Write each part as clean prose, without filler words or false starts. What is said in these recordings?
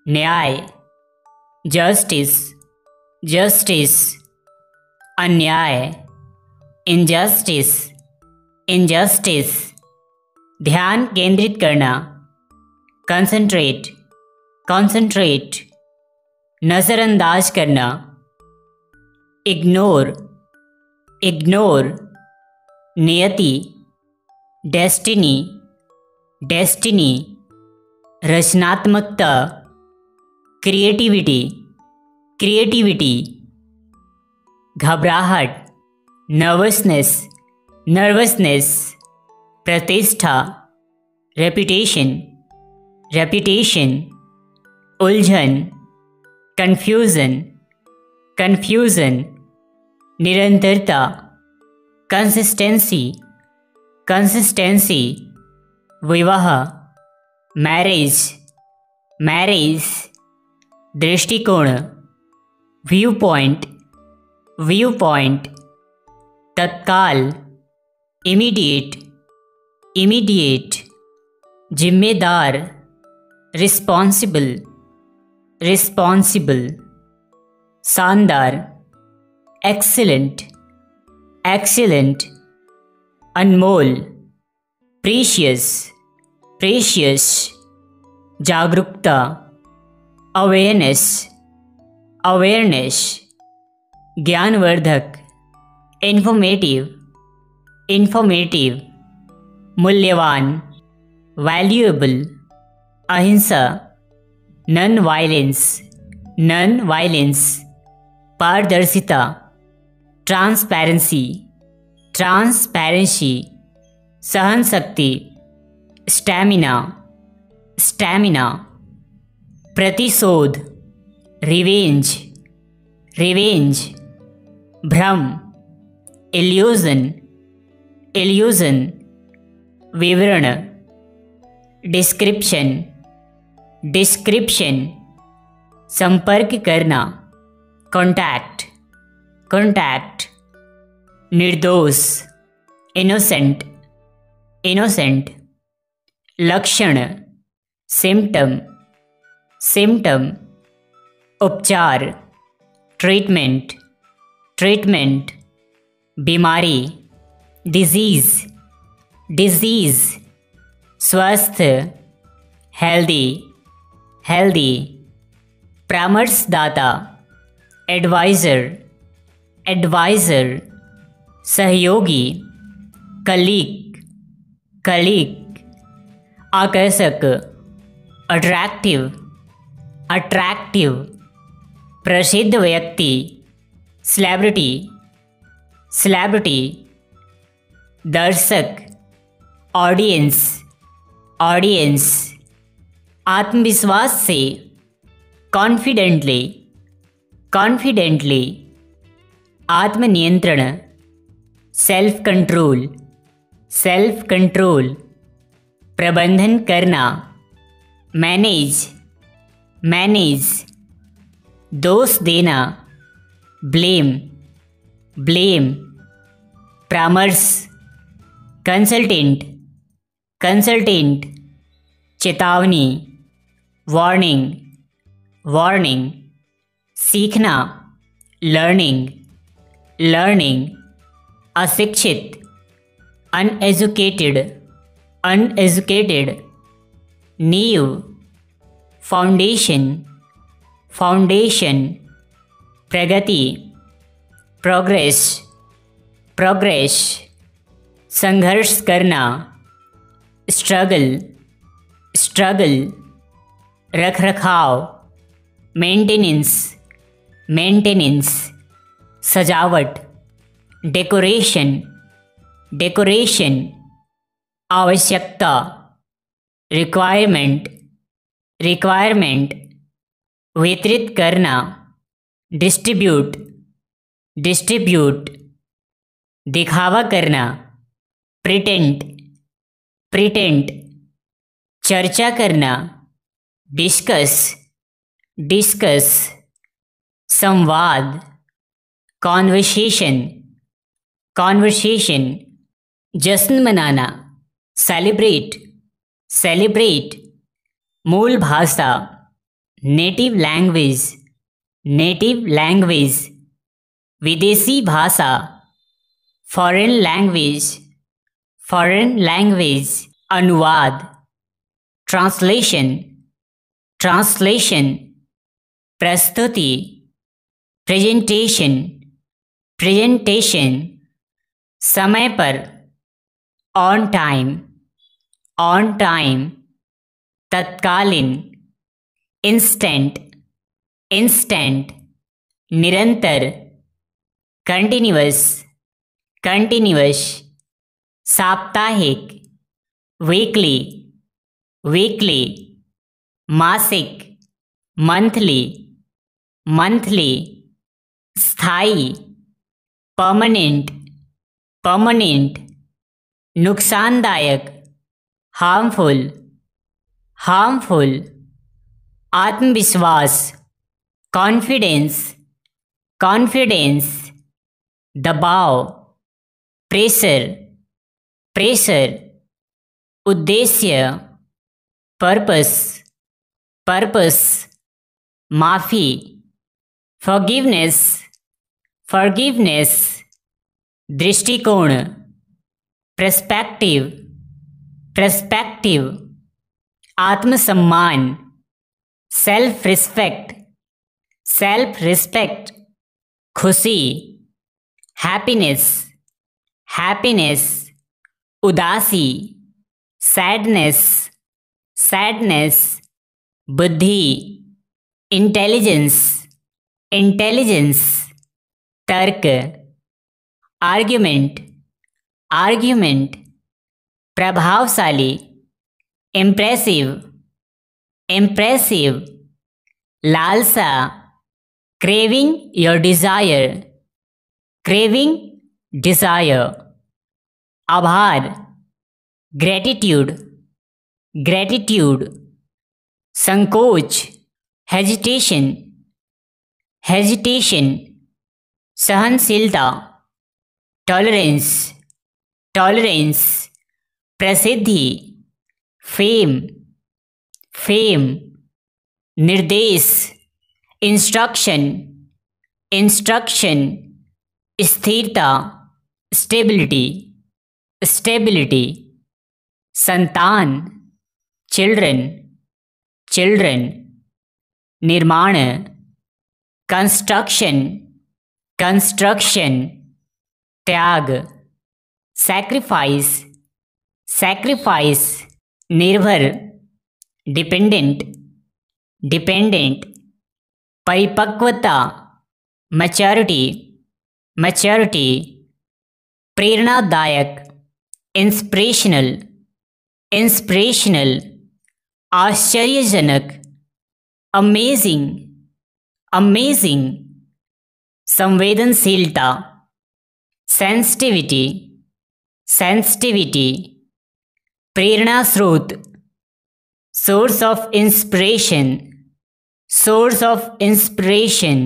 न्याय, justice, justice, अन्याय, injustice, injustice, ध्यान केंद्रित करना, कंसंट्रेट, कंसंट्रेट, नज़रअंदाज करना, इग्नोर, इग्नोर, नियति, डेस्टिनी, डेस्टिनी, रचनात्मकता, क्रिएटिविटी, क्रिएटिविटी, घबराहट, नर्वसनेस, नर्वसनेस, प्रतिष्ठा, रेपुटेशन, रेपुटेशन, उलझन, कन्फ्यूज़न, कन्फ्यूज़न, निरंतरता, कंसिस्टेंसी, कंसिस्टेंसी, विवाह, मैरिज, मैरिज, दृष्टिकोण, व्यू पॉइंट, व्यू पॉइंट, तत्काल, इमीडिएट, इमीडिएट, जिम्मेदार, रिस्पॉन्सिबल, रिस्पॉन्सिबल, शानदार, एक्सीलेंट, एक्सीलेंट, अनमोल, प्रीशियस, प्रीशियस, जागरूकता, अवेयरनेस, अवेयरनेस, ज्ञानवर्धक, इन्फॉर्मेटिव, इन्फॉर्मेटिव, मूल्यवान, वैल्यूएबल, अहिंसा, नॉन वायलेंस, नॉन वायलेंस, पारदर्शिता, ट्रांसपेरेंसी, ट्रांसपेरेंसी, सहन शक्ति, स्टैमिना, स्टैमिना, प्रतिशोध, रिवेंज, रिवेंज, भ्रम, इल्यूजन, इल्यूजन, विवरण, डिस्क्रिप्शन, डिस्क्रिप्शन, संपर्क करना, कॉन्टैक्ट, कॉन्टैक्ट, निर्दोष, इनोसेंट, इनोसेंट, लक्षण, सिम्टम, सिम्टम, उपचार, ट्रीटमेंट, ट्रीटमेंट, बीमारी, डिजीज़, डिजीज़, स्वस्थ, हेल्दी, हेल्दी, परामर्शदाता, एडवाइज़र, एडवाइज़र, सहयोगी, कलीग, कलीग, आकर्षक, अट्रैक्टिव, अट्रैक्टिव, प्रसिद्ध व्यक्ति, सेलिब्रिटी, सेलिब्रिटी, दर्शक, ऑडियंस, ऑडियंस, आत्मविश्वास से, कॉन्फिडेंटली, कॉन्फिडेंटली, आत्मनियंत्रण, सेल्फ कंट्रोल, सेल्फ कंट्रोल, प्रबंधन करना, मैनेज, मैनेज, दोष देना, ब्लेम, ब्लेम, परामर्श, कंसल्टेंट, कंसल्टेंट, चेतावनी, वार्निंग, वार्निंग, सीखना, लर्निंग, लर्निंग, अशिक्षित, अनएजुकेटेड, अनएजुकेटेड, नींव, फाउंडेशन, फाउंडेशन, प्रगति, प्रोग्रेस, प्रोग्रेस, संघर्ष करना, स्ट्रगल, स्ट्रगल, रखरखाव, मेंटेनेंस, मेंटेनेंस, सजावट, डेकोरेशन, डेकोरेशन, आवश्यकता, रिक्वायरमेंट, रिक्वायरमेंट, वितरित करना, डिस्ट्रीब्यूट, डिस्ट्रीब्यूट, दिखावा करना, प्रिटेंट, प्रिटेंट, चर्चा करना, डिस्कस, डिस्कस, संवाद, कॉन्वर्सेशन, कॉन्वर्सेशन, जश्न मनाना, सेलिब्रेट, सेलिब्रेट, मूल भाषा, नेटिव लैंग्वेज, नेटिव लैंग्वेज, विदेशी भाषा, फॉरेन लैंग्वेज, फॉरेन लैंग्वेज, अनुवाद, ट्रांसलेशन, ट्रांसलेशन, प्रस्तुति, प्रेजेंटेशन, प्रेजेंटेशन, समय पर, ऑन टाइम, ऑन टाइम, तत्कालीन, इंस्टेंट, इंस्टेंट, निरंतर, कंटिन्यूअस, कंटिन्यूअस, साप्ताहिक, वीकली, वीकली, मासिक, मंथली, मंथली, स्थायी, परमानेंट, परमानेंट, नुकसानदायक, हार्मफुल, हार्मफुल, आत्मविश्वास, कॉन्फिडेंस, कॉन्फिडेंस, दबाव, प्रेशर, प्रेशर, उद्देश्य, पर्पस, पर्पस, माफ़ी, फॉरगिवनेस, फॉरगिवनेस, दृष्टिकोण, पर्सपेक्टिव, पर्सपेक्टिव, आत्मसम्मान, सेल्फ रिस्पेक्ट, सेल्फ रिस्पेक्ट, खुशी, हैप्पीनेस, हैप्पीनेस, उदासी, सैडनेस, सैडनेस, बुद्धि, इंटेलिजेंस, इंटेलिजेंस, तर्क, आर्ग्यूमेंट, आर्ग्यूमेंट, प्रभावशाली, इम्प्रेसिव, इम्प्रेसिव, लालसा, craving your desire, craving desire, आभार, ग्रेटिट्यूड, ग्रेटिट्यूड, संकोच, हेजिटेशन, हेजिटेशन, सहनशीलता, टॉलरेंस, टॉलरेंस, प्रसिद्धि, फेम, फेम, निर्देश, इंस्ट्रक्शन, इंस्ट्रक्शन, स्थिरता, स्टेबिलिटी, स्टेबिलिटी, संतान, चिल्ड्रन, चिल्ड्रन, निर्माण, कंस्ट्रक्शन, कंस्ट्रक्शन, त्याग, सैक्रिफाइस, सैक्रिफाइस, निर्भर, डिपेंडेंट, डिपेंडेंट, परिपक्वता, मैच्योरिटी, मैच्योरिटी, प्रेरणादायक, इंस्पिरेशनल, इंस्पिरेशनल, आश्चर्यजनक, अमेजिंग, अमेजिंग, संवेदनशीलता, सेंसिटिविटी, सेंसिटिविटी, प्रेरणा स्रोत, source of inspiration, source of inspiration,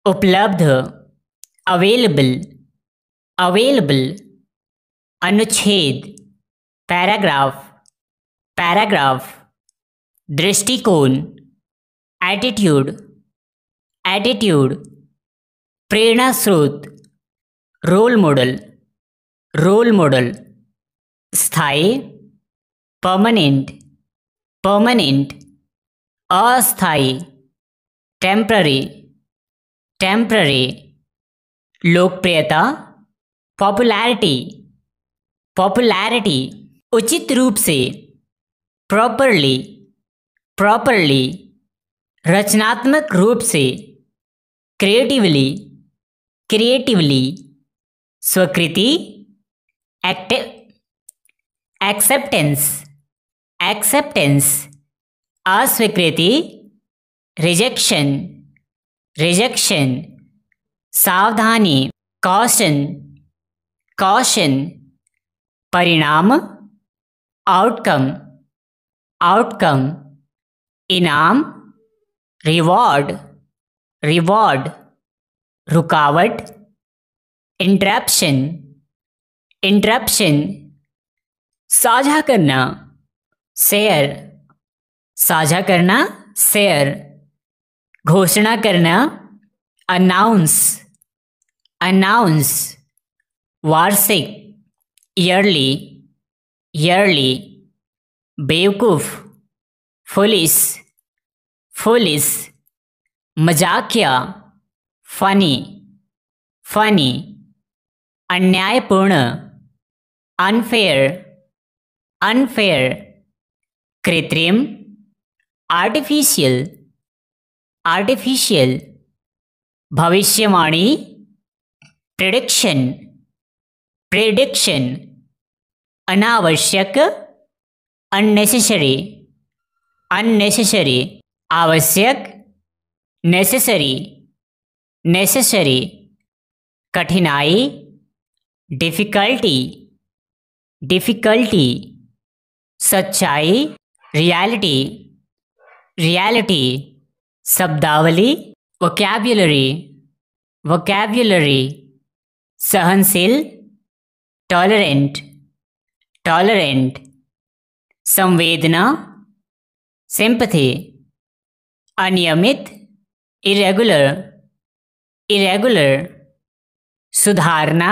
उपलब्ध, अवेलेबल, अवेलेबल, अनुच्छेद, पैराग्राफ, पैराग्राफ, दृष्टिकोण, एटीट्यूड, एटीट्यूड, प्रेरणा स्रोत, रोल मॉडल, रोल मॉडल, स्थायी, परमानेंट, परमानेंट, अस्थायी, टेम्पररी, टेम्पररी, लोकप्रियता, पॉपुलैरिटी, पॉपुलैरिटी, उचित रूप से, प्रॉपरली, प्रॉपरली, रचनात्मक रूप से, क्रिएटिवली, क्रिएटिवली, स्वीकृति, एक्सेप्टेंस, एक्सेप्टेंस, अस्वीकृति, रिजेक्शन, रिजेक्शन, सावधानी, कॉशन, कॉशन, परिणाम, आउटकम, आउटकम, इनाम, रिवॉर्ड, रिवॉर्ड, रुकावट, इंटरप्शन, इंटरप्शन, साझा करना, शेयर, साझा करना, शेयर, घोषणा करना, अनाउंस, अनाउंस, वार्षिक, ईयरली, ईयरली, बेवकूफ, फुलिस, फुलिस, मजाकिया, फनी, फनी, अन्यायपूर्ण, अनफेयर, अनफेयर, कृत्रिम, आर्टिफिशियल, आर्टिफिशियल, भविष्यवाणी, प्रेडिक्शन, प्रेडिक्शन, अनावश्यक, अननेसेसरी, अननेसेसरी, आवश्यक, नेसेसरी, नेसेसरी, कठिनाई, डिफिकल्टी, डिफिकल्टी, सच्चाई, रियलिटी, रियलिटी, शब्दावली, वोकैब्युलरी, वोकैब्युलरी, सहनशील, टॉलरेंट, टॉलरेंट, संवेदना, सिंपैथी, अनियमित, इरेगुलर, इरेगुलर, सुधारना,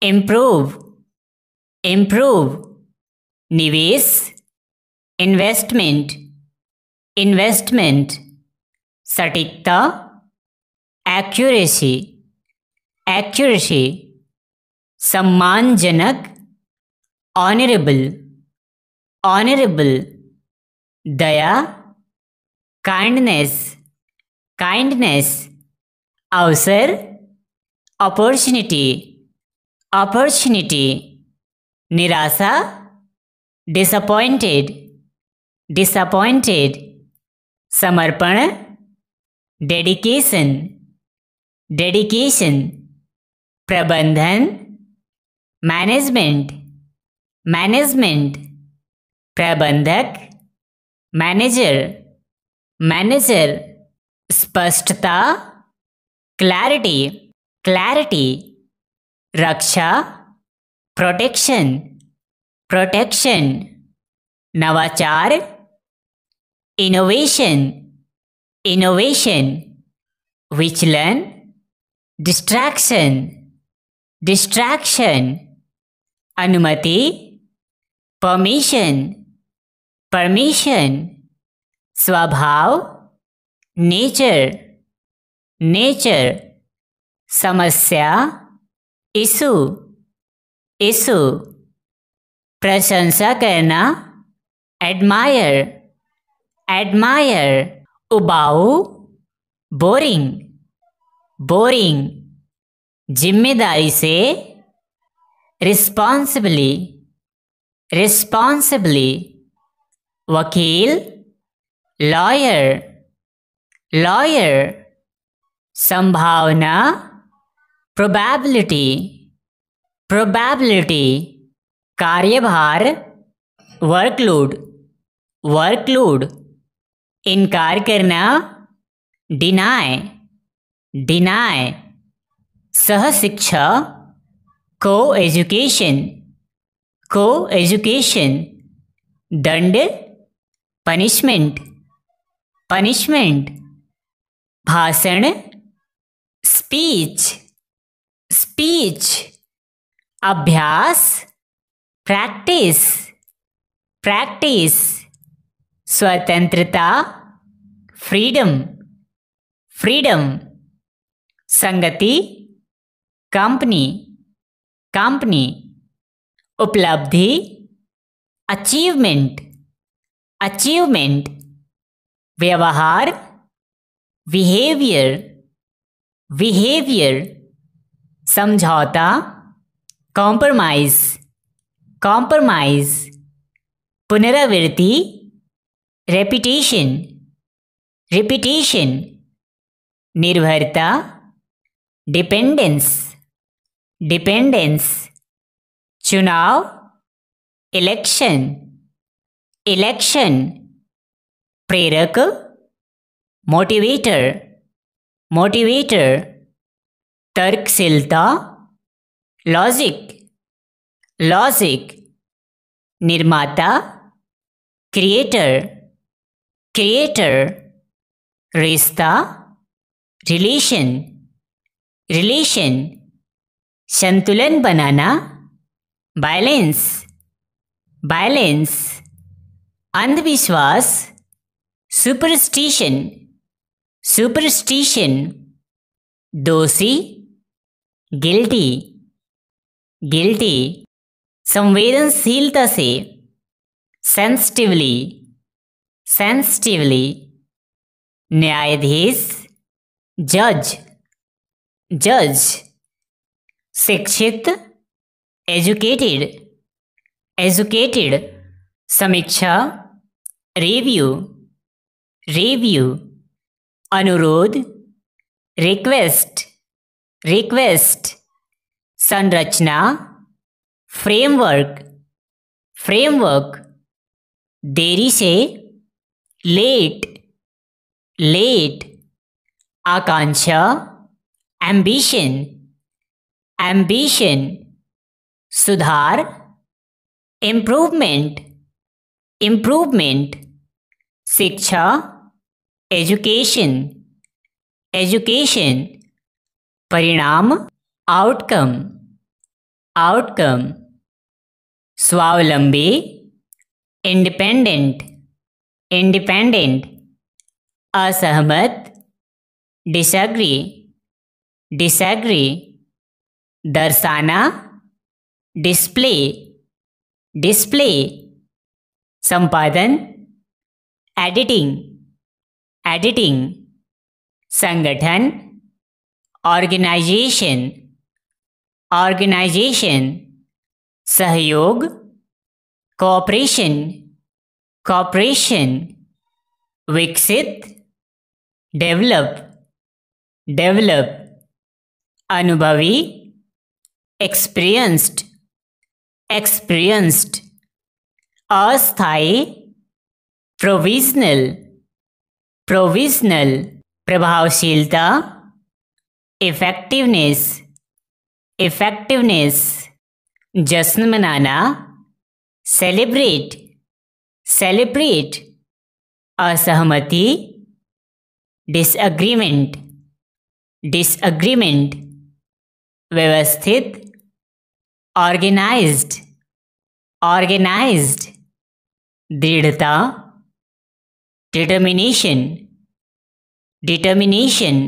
इम्प्रूव, इम्प्रूव, निवेश, इन्वेस्टमेंट, इन्वेस्टमेंट, सटीकता, एक्यूरेसी, एक्यूरेसी, सम्मानजनक, ऑनरेबल, ऑनरेबल, दया, काइंडनेस, काइंडनेस, अवसर, अपॉर्चुनिटी, अपॉर्चुनिटी, निराशा, डिसअपॉइंटेड, डिसअपॉइंटेड, समर्पण, डेडिकेशन, डेडिकेशन, प्रबंधन, मैनेजमेंट, मैनेजमेंट, प्रबंधक, मैनेजर, मैनेजर, स्पष्टता, क्लैरिटी, क्लैरिटी, रक्षा, प्रोटेक्शन, प्रोटेक्शन, नवाचार, इनोवेशन, इनोवेशन, विचलन, डिस्ट्रैक्शन, डिस्ट्रैक्शन, अनुमति, परमिशन, परमिशन, स्वभाव, नेचर, नेचर, समस्या, इशू, इशू, प्रशंसा करना, एडमायर, एडमायर, उबाऊ, बोरिंग, बोरिंग, जिम्मेदारी से, रिस्पॉन्सिबली, रिस्पॉन्सिबली, वकील, लॉयर, लॉयर, संभावना, प्रोबेबिलिटी, प्रोबेबिलिटी, कार्यभार, वर्कलोड, वर्कलोड, इनकार करना, डिनाय, डिनाय, सहशिक्षा, को एजुकेशन, को एजुकेशन, दंड, पनिशमेंट, पनिशमेंट, भाषण, स्पीच, स्पीच, अभ्यास, प्रैक्टिस, प्रैक्टिस, स्वतंत्रता, फ्रीडम, फ्रीडम, संगति, कंपनी, कंपनी, उपलब्धि, अचीवमेंट, अचीवमेंट, व्यवहार, बिहेवियर, बिहेवियर, समझौता, कॉम्प्रोमाइज, कॉम्प्रोमाइज, पुनरावृत्ति, रेपिटेशन, रिपीटेशन, निर्भरता, डिपेंडेंस, डिपेंडेंस, चुनाव, इलेक्शन, इलेक्शन, प्रेरक, मोटिवेटर, मोटिवेटर, तर्कशीलता, लॉजिक, लॉजिक, निर्माता, क्रिएटर, क्रिएटर, रिश्ता, रिलेशन, रिलेशन, संतुलन बनाना, बैलेंस, बैलेंस, अंधविश्वास, सुपरस्टिशन, सुपरस्टिशन, दोषी, गिल्टी, गिल्टी, संवेदनशीलता से, सेंसिटिवली, सेंसिटिवली, न्यायाधीश, जज, जज, शिक्षित, एजुकेटेड, एजुकेटेड, समीक्षा, रिव्यू, रिव्यू, अनुरोध, रिक्वेस्ट, रिक्वेस्ट, संरचना, फ्रेमवर्क, फ्रेमवर्क, देरी से, लेट, लेट, आकांक्षा, एम्बिशन, एम्बिशन, सुधार, इम्प्रूवमेंट, इम्प्रूवमेंट, शिक्षा, एजुकेशन, एजुकेशन, परिणाम, आउटकम, आउटकम, स्वावलंबी, इंडिपेंडेंट, इंडिपेंडेंट, असहमत, डिसएग्री, डिसएग्री, दर्शाना, डिस्प्ले, डिस्प्ले, संपादन, एडिटिंग, एडिटिंग, संगठन, ऑर्गेनाइजेशन, ऑर्गेनाइजेशन, सहयोग, कोऑपरेशन, कोऑपरेशन, विकसित, डेवलप, डेवलप, अनुभवी, एक्सपीरियंस्ड, एक्सपीरियंस्ड, अस्थायी, प्रोविजनल, प्रोविजनल, प्रभावशीलता, इफेक्टिवनेस, इफेक्टिवनेस, जश्न मनाना, सेलिब्रेट, सेलिब्रेट, असहमति, डिसएग्रीमेंट, डिसएग्रीमेंट, व्यवस्थित, ऑर्गेनाइज्ड, ऑर्गेनाइज्ड, दृढ़ता, डिटर्मिनेशन, डिटर्मिनेशन,